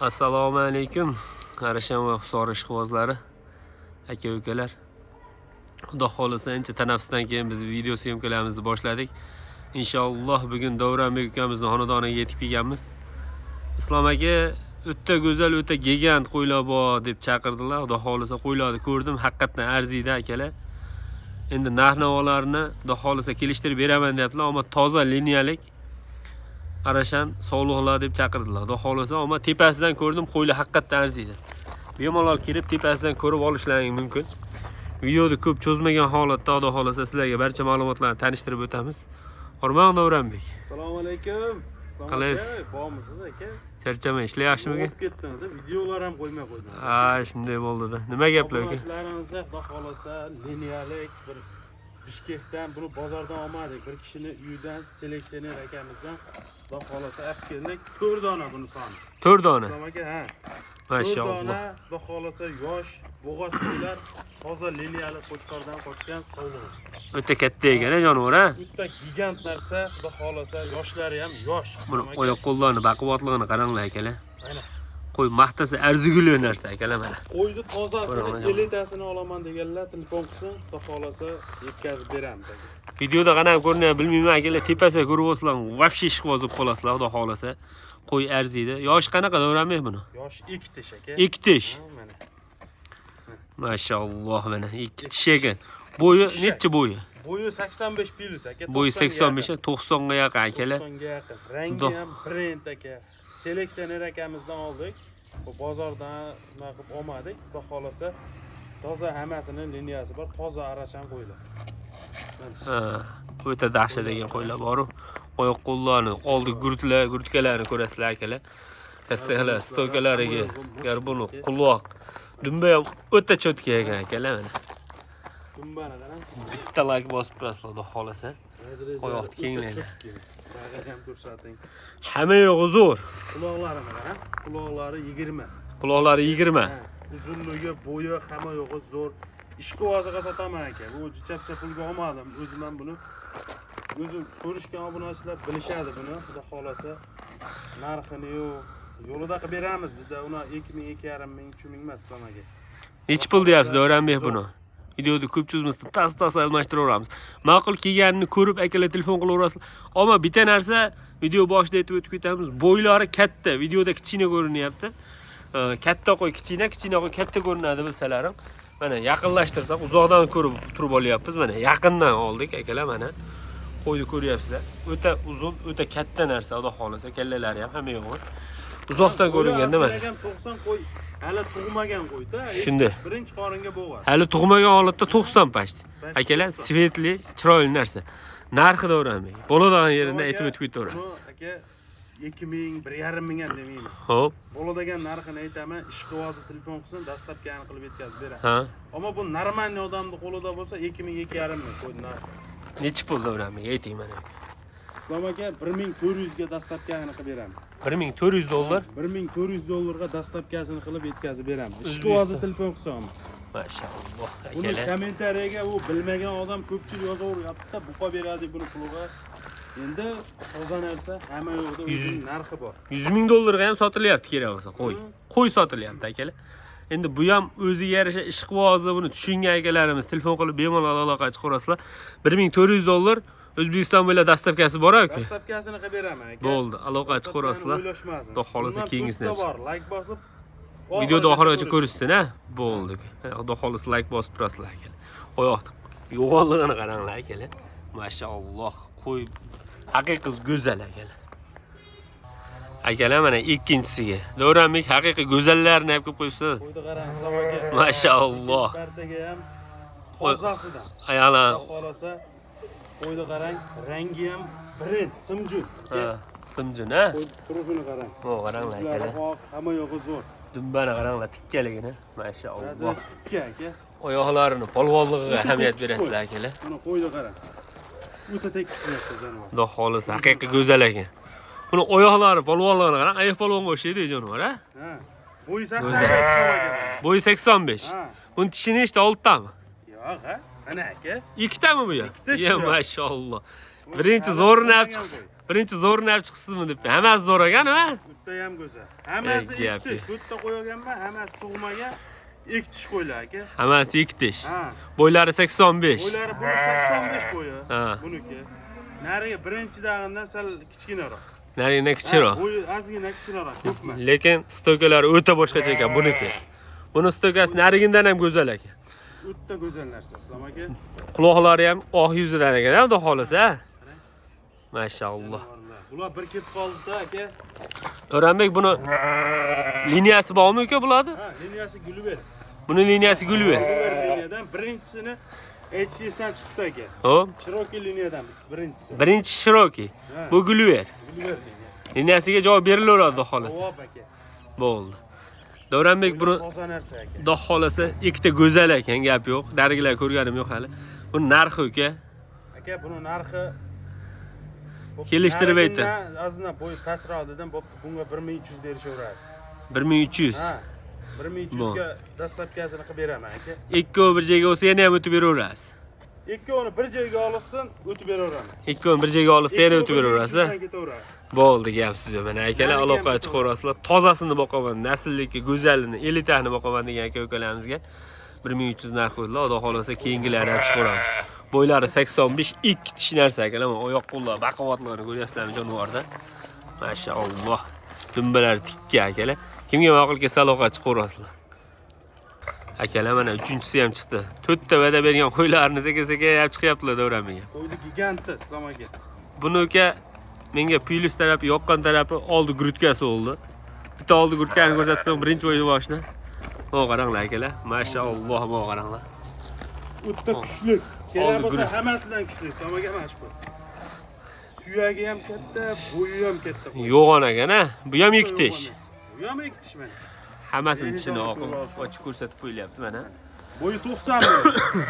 Assalomu alaykum. Qarasham va Hisor ishqibozlari, aka-ukalar. Xudo xolasa ancha tanaffusdan keyin biz video syomkalarimizni boshladik. Inshaalloh bugun Davronbek ukamizning xonadoniga yetib kelganmiz. Islom aka o'ta go'zal, o'ta gigant qo'ylar bor deb chaqirdilar. Xudo xolasa qo'ylarni ko'rdim, haqiqatan arziydi akalar. Endi narx-navolarni xudo xolasa kelishtirib beraman deyaptilar, ammo toza liniyalik Arashan sog'liqlar deb chaqirdilar. Xudo xolasa, ammo tepasidan ko'rdim, qo'ylar haqiqatan arziydi. Bemalol kelib tepasidan ko'rib olishlaring mumkin. Videoni ko'p cho'zmagan holatda xudo xolasa sizlarga barcha ma'lumotlarni tanishtirib o'tamiz. Hurmat Davronbek. Assalomu alaykum. Qalaysiz? Bormisiz aka? Charchamay, ishlayapsizmi? Bo'lib ketdingiz, videolar ham qo'ymay qo'ydingiz. Ha, shunday bo'ldi-da. Nima gaplar aka? Ishlaringizga xudo xolasa liniyalik bir Bishkekdan, buni bozordan olmadik. Bir kishining uyidan seleksioner akamizdan xudo xolasa olib keldik. 4 dona buni soni. 4 dona. Islom aka, ha. Mashalloh. Xudo xolasa yosh, bo'g'oz qo'ylar, toza liniyali qo'chqordan qochgan sog'liq. O'ta katta ekan jonivor, ha? O'ta gigant narsa, xudo xolasa yoshlari ham yosh. Buni oyoq qo'llarini baquvvatligini qaranglar akalar. Ayni. Qo'y maqtasi arziguli narsa akalar mana. Qo'yni tozasini, elitasini olaman deganlar, telefon qilsin, xudo xolasa yetkazib beramiz aka. Videoda qana ko'rinyapti bilmayman akalar, tepasiga ko'rib olsanglar, vobshe ishqiboz bo'lib qolasizlar, xudo xolasa. Qo'y arziydi. Yosh qanaqa Davronbek buni? Yosh 2 tish aka. 2 tish. Mana. Mashalloh mana 2 tish ekan. Bo'yi necha bo'yi? Bo'yi 85 plus aka. Bo'yi 85 90 ga yaqin akalar. 90 ga yaqin. Rangi ham brend aka. Seleksioner akamizdan oldik. Bu bozordan nima qilib olmadik. Xudo xolasa toza hammasining liniyasi bor, toza arashan qo'ylar. Ha, o'ta dahshat degan qo'ylar bor-ku. Oyoq qo'llarni, oldi gurtkalarni ko'rasizlar akalar. Kastalar, stokalariga, garbuni, quloq, dumba ham o'ta cho'tka ekan akalar mana. Dumbani qarang. Bitta like bosib turasizlar, xudo xolasa. Oyoqni kenglaydi. Bag'ri ham ko'rsating. Hamma yo'g'i zo'r. Quloqlarini qarang. Quloqlari 20. Quloqlari 20. Uzunligi, bo'yi hamma yo'g'i zo'r. Ishqivoziga sotaman aka. Bu jichapcha pulga olmadim. O'zim ham buni o'zim ko'rishgan obunachilar bilishadi buni. Xudo xolasa narxini yo'lida qilib beramiz. Bizda uni 2000, 2,5 ming, 3 ming emas Islom aka. Necha pul deyapsiz Davronbek buni? Videoda ko'p cho'zmasdan tas almashtiraveramiz. Ma'qul kelganini ko'rib akalar telefon qilaverasizlar. Ammo bitta narsa video boshida aytib o'tib ketamiz. Bo'ylari katta, videoda kichkina ko'rinyapti. Katta qo'y kichkina, kichkina qo'y katta ko'rinadi bilsalarim. Mana yaqinlashtirsak, uzoqdan ko'rib turib olyapmiz. Mana yaqindan oldik akalar mana. Qo'yni ko'ryapsizlar. O'ta uzun, o'ta katta narsa, xudo xolasa, kallalari ham hamma yo'g'i. Uzoqdan ko'ringanda mana. 90 qo'y hali tug'magan qo'yda. Shunday. Birinchi qoringa bo'g'ar. Hali tug'magan holatda 90 past. Akalar, svetli, chiroyli narsa. Narxi Davronbek. Bo'ladigan yerida aytib o'tib ketaveramiz. Aka 2000, 1,5 ming ham demayman. Xo'p. Bo'ladigan narxini aytaman, ishqivozi telefon qilsin, dastlabkini qilib yetkazib beraman. Ha. Ammo bu normal odamning qo'lida bo'lsa 2000, 2,5 ming qo'ydi narxi. Necha pul Davronbek? Ayting mana. Islom aka 1400 ga dastlabkini qilib beraman. $1400. 1400 dollarga dastlabkasini qilib yetkazib beraman. Ishqivozi telefon qilsam. Mashalloh Buni akalar. kommentariyaga u bilmagan odam ko'pchilik yozaveryapti-da, buqa beradi buni puliga. Endi toza narsa hamma yo'qda o'zining narxi bor. $100,000 ga ham sotilyapti kerak bo'lsa, qo'y. Qo'y sotilyapti akalar. Endi bu ham o'ziga yarasha ishqivozi, buni tushungan akalarimiz telefon qilib bemalol aloqa chiqarasizlar. $1400 O'zbekiston bo'ylab dastavkasi bor-ku. Dastavkasini qilib beraman aka. Bo'ldi, aloqa chiqarasizlar. Xudo xolasa keyingisini bor, like bosib videoda oxirigacha ko'rishsin, ha? Bo'ldi. Xudo xolasa like bosib turasizlar aka. Oyoqni yo'g'onligini qaranglar akalar. Mashalloh, qo'y haqiqiy go'zal akalar. Akalar mana ikkinchisiga. Davronbek haqiqiy go'zallarni olib kelib qo'yibsiz. Qo'ydi qarang, Islom aka. Mashalloh. Partiga ham tozasidan. Ayollar Xudo xolasa qo'ydi qarang, rangi ham brend, simjun. ha, simjun, ha? Turishini qarang. O, qaranglar akalar. Hamma yo'g'i zo'r. Dumbani qaranglar, tikkaligini. Mashalloh. Tikka aka. Oyoqlarini polvonligiga ahamiyat berasizlar akalar. Buni qo'ydi qarang. O'ta tekis narsa jonivor. Xudo xolasa, haqiqiy go'zal ekan. Buni oyoqlari polvonligini qarang, oyoq polvonga o'xshaydi jonivor, ha? Ha. Bo'yi 85. Bo'yi 85. Ha. Buni tishi nechta? 6 mi? Yo'q, ha. Ana aka. 2 mi bu ya? Ikkita Ya mashalloh. Birinchi zo'rini olib chiqsin. Birinchi zo'rini olib chiqibsizmi debdi. Hammasi zo'r ekan, nima? Bitta ham go'zal. Hammasi Ey, ikki tish. To'rtta qo'yganman, hammasi tug'magan. Ikki tish qo'ylar aka. Hammasi ikki tish. Ha. Bo'ylari 85. Bo'ylari buni 85 bo'yi. Ha. Buniki. Nariga birinchidagidan sal kichkinaroq. Narigina kichikroq. Bo'yi ozgina kichikroq, ko'p emas. Lekin stoykalari o'ta boshqacha ekan buniki. Buni stoykasi narigindan ham go'zal ekan. O'ta go'zal narsa, Islom aka. Quloqlari ham oq yuzidan ekan, xudo xolasa. Mashalloh. Bular bir ketib qoldi-da aka. O'ranbek buni liniyasi bormi aka bularni? Ha, liniyasi Gulver. Buni liniyasi Gulver. Gulver liniyadan birinchisini HCSdan chiqibdi aka. Xo'p. Cherokee liniyadan birinchisi. Birinchi Cherokee. Bu Gulver. Gulver liniya. Liniyasiga javob berilaveradi, xudo xolasa. Javob aka. Bo'ldi. Davronbek buni Toza narsa aka. xudo xolasa ikkita go'zal ekan, gap yo'q. Darigilar ko'rganim yo'q hali. Buni narxi aka. Aka buni narxi Kelishtirib ayting. Azizlar bo'y pastroq dedim, bunga 1300 berishaveradi. 1300. Ha. 1300 ga dastlabkasini qilib beraman aka. Ikkovi bir joyga olsa yana ham o'tib beraverasiz. Ikkovini bir joyga olsin, o'tib beraveraman. Ikkovini bir joyga olsa yana o'tib beraverasiz. Bo'ldi gap siz mana akalar aloqa chiqarasizlar. Tozasini boqaman, nasllikka, go'zalini, elitani boqaman degan aka ukalarimizga 1300 narx qo'ydilar. Xudo xolasa keyingilarni ham chiqaramiz. Bo'ylari 85, ikki tish narsa akalar. Mana oyoq qo'llar baquvvatligini ko'ryapsizlarmi jonivorda? Mashalloh. Dumbalar tikka akalar. Kimga ma'qul kelsa aloqa chiqarasizlar. Akalar mana uchinchisi ham chiqdi. 4 ta va'da bergan qo'ylarni seka-seka yab chiqyaptilar Davronbek. Qo'yni giganti, Islom aka. Buni aka menga plus tarafi, yoqqan tarafi oldi grutkasi bo'ldi. Bitta oldi grutkani ko'rsatib qo'ying birinchi o'yin boshida. Mana qaranglar akalar. Mashalloh, mana qaranglar. O'ta kuchli. Kerak bo'lsa hammasidan kuchli, Islom aka mana shu. Suyagi ham katta, bo'yi ham katta. Yo'g'on ekan-a. Bu ham ikki tish. Bu ham ikki tish mana. Hammasini tishini ochib ko'rsatib qo'yilyapti mana. Bo'yi 90 buni.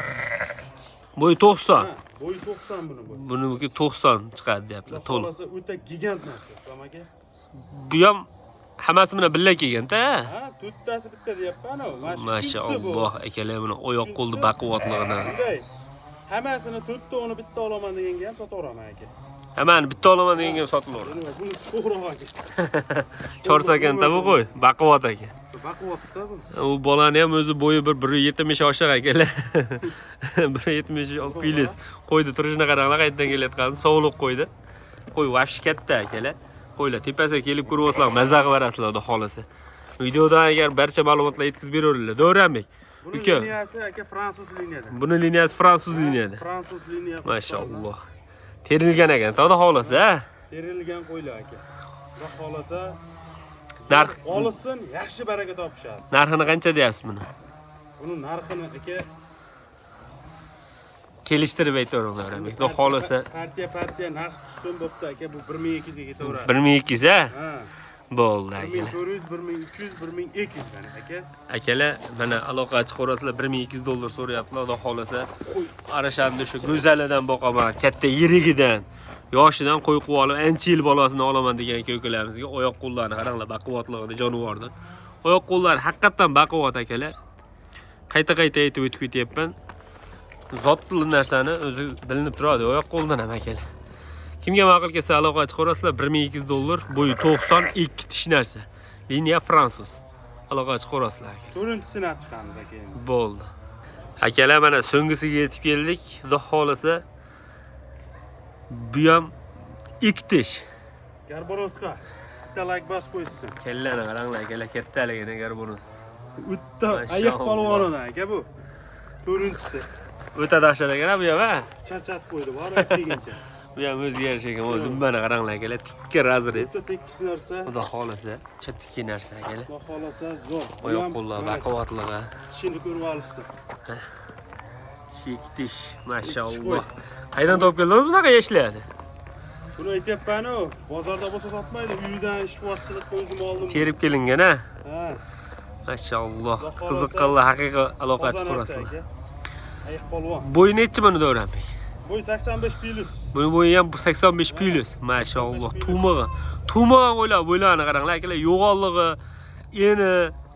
Bo'yi 90. Bo'yi 90 buni bo'yi. Buniki 90 chiqadi deyaptilar, to'liq. Xolasa o'ta gigant narsa, Islom aka. Bu ham hammasi bilan birga kelgan-da. Ha, to'rttasi bitta deyapman-ku. Mashalloh, akalar buni oyoq qo'lni baquvvatligini. Hammasini to'rtta uni bitta olaman deganga ham sotaveraman aka. Hammani bitta olaman deganga ham sotilaveradi. Buni sho'roq aka. Chorsakanta bu qo'y, baquvvat aka. Baquvvatda bu. U bolani ham o'zi bo'yi 1.70 oshiq akalar. 1.70 pilis. Qo'ydi turishini qaranglar, qayerdan kelayotgan sovuliq qo'ydi. Qo'y vafsh katta akalar. Qo'ylar tepasiga kelib ko'rib olsanglar, mazza qilib berasizlar, xudo xolasa. Videodan agar barcha ma'lumotlar yetkazib beraveringlar. Davronbek. Buni liniyasi aka fransuz liniyada. Buni liniyasi fransuz liniyada. Fransuz liniya. Mashalloh. Terilgan ekan, xudo xolasa. Terilgan qo'ylar aka. Xudo xolasa narx olsin, yaxshi baraka topishadi. Narxini qancha deyapsiz buni? Buni narxini aka kelishtirib aytaveringlar, Davronbek. Xudo xolasa. Partiya narx tushsin bo'pti aka, bu 1200 ga ketaveradi. 1200 a? Ha. Bo'ldi akalar. 1400, 1300, 1200 mana aka. Akalar, mana aloqa chiqarasizlar, 1200 dollar so'rayaptilar, xudo xolasa. Arashandi shu go'zalidan boqaman, katta yirigidan, yoshidan qo'y qilib olib, ancha yil bolasini olaman degan aka-ukalarimizga oyoq qo'llarini qaranglar, baquvvatligini jonivordi. Oyoq qo'llari haqiqatan baquvvat akalar. Qayta-qayta aytib o'tib ketyapman. Zotli narsani o'zi bilinib turadi, oyoq qo'ldan ham akalar. Kimga ma'qul kelsa aloqa chiqarasizlar, 1200 dollar, bo'yi 92 tish narsa. Liniya fransuz. Aloqa chiqarasizlar aka. To'rtinchisini olib chiqamiz aka endi. Bo'ldi. Akalar mana so'ngisiga yetib keldik. Xudo xolasa. Bu ham ikki tish. Garbonoska. Bitta like bas qo'ysin. Kellani qaranglar akalar, kattaligini garbonos. O'tda oyoq polvonidan aka bu. To'rtinchisi. O'ta dahshat ekan bu ham, ha? Charchatib qo'ydi, bor degancha. Bu ham o'ziga yarasha ekan. Mana dumbani qaranglar akalar, tikka razrez. Bitta tekis narsa. Xudo xolasa, chatki narsa akalar. Xudo xolasa zo'r. Oyoq qo'llar baquvvatligi. Tishini ko'rib olishsin. Tish, mashalloh. Qaydan topib keldingiz bunaqa ishlarni? Buni aytyapman-ku, bozorda bo'lsa sotmaydi, uyidan ish qilyapsiz, o'zim oldim. Terib kelingan, ha? Ha. Mashalloh, qiziqqanlar haqiqiy aloqa chiqarasizlar. Ayiq polvon. Bo'yi necha buni Davronbek? Bo'y 85 plus. Buni bo'yi ham 85 plus. Mashalloh, tumig'i. Tumig'i bo'ylarni qaranglar akalar, yo'g'onligi, eni,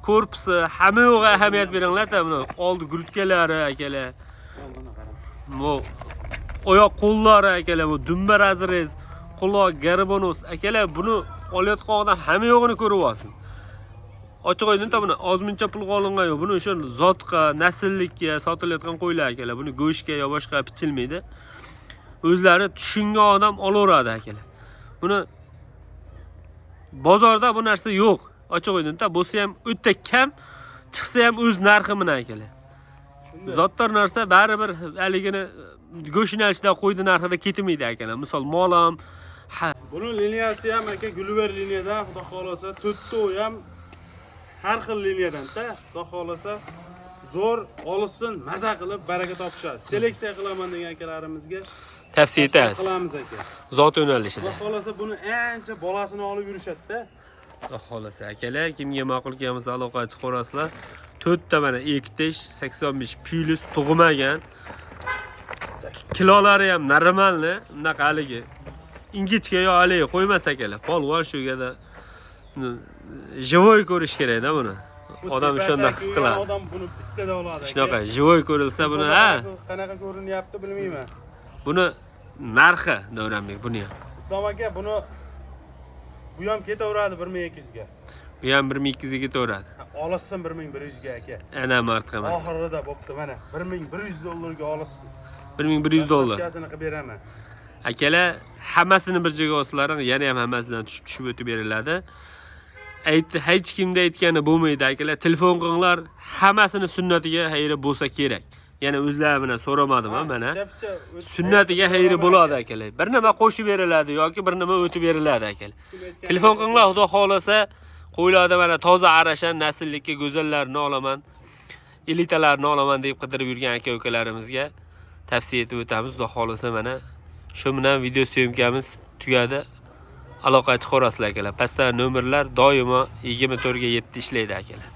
korpusi, hamma yo'g'iga ahamiyat beringlar-da, buni oldi grudkalari akalar. Bu oyoq qo'llari akalar, bu dumba razrez, quloq, garbonos. Akalar, buni olayotgan odam hamma yo'g'ini ko'rib olsin. Ochiq oydin buni ozmuncha pulga olingan yo'q. Buni o'sha zotga, nasllikka sotilayotgan qo'ylar akalar. Buni go'shtga yo boshqa pichilmaydi. O'zlari tushungan odam olaveradi akalar. Buni bozorda bu narsa yo'q. Ochiq oydin bo'lsa ham o'ta kam, chiqsa ham o'z narxi bilan akalar. Zotlar narsa baribir haligini go'shtni alishda qo'ydi narxida ketmaydi akalar. Misol mol ham buni liniyasi ham aka Gulliver liniyadan, xudo xolasa, to'rttov ham har xil liniyadan-da, xudo xolasa zo'r olsin, maza qilib baraka topishadi. Seleksiya qilaman degan akalarimizga tavsiya etasiz. Qilamiz aka. Zot yo'nalishida. Xudo xolasa buni ancha bolasini olib yurishadi-da. Xudo xolasa akalar, kimga ma'qul kelmasa aloqa chiqarasizlar. 4 ta mana ektish 85 plus tug'magan. Kilolari ham normalni, bunaqa haligi ingichka yo haligi qo'ymas akalar. Polvon shu yerda живой ko'rish kerak-da buni. Odam shunday his qiladi. Odam buni bittada oladi. Shunaqa живой ko'rilsa buni, ha? Qanaqa ko'rinyapti bilmayman. Buni narxi Davronbek, buni ham. Islom aka, buni bu ham ketaveradi 1200 ga. Bu ham 1200 ga ketaveradi. Olsin 1100 ga aka. Ana martqa mana. Oxirida bo'pti mana. 1100 dollarga olasiz. 1100 dollar. Kasini qilib beraman. Akalar, hammasini bir joyga olsalaring, yana ham hammasidan tushib o'tib beriladi. Hech kimda aytgani bo'lmaydi akalar. Telefon qilinglar, hammasini sunnatiga hayri bo'lsa kerak. Yana o'zlari bilan so'ramadim mana. Sunnatiga hayri bo'ladi akalar. Bir nima qo'shib beriladi yoki bir nima o'tib beriladi akalar. Telefon qilinglar, xudo xolasa, qo'ylarda mana toza arashan nasllikka go'zallarini olaman, elitalarni olaman deb qidirib yurgan aka-ukalarimizga tavsiya etib o'tamiz. Xudo xolasa mana shu bilan video syomkamiz tugadi. Aloqa chiqarasizlar akalar. Pastda nomerlar doimo 24 ga 7 ishlaydi akalar.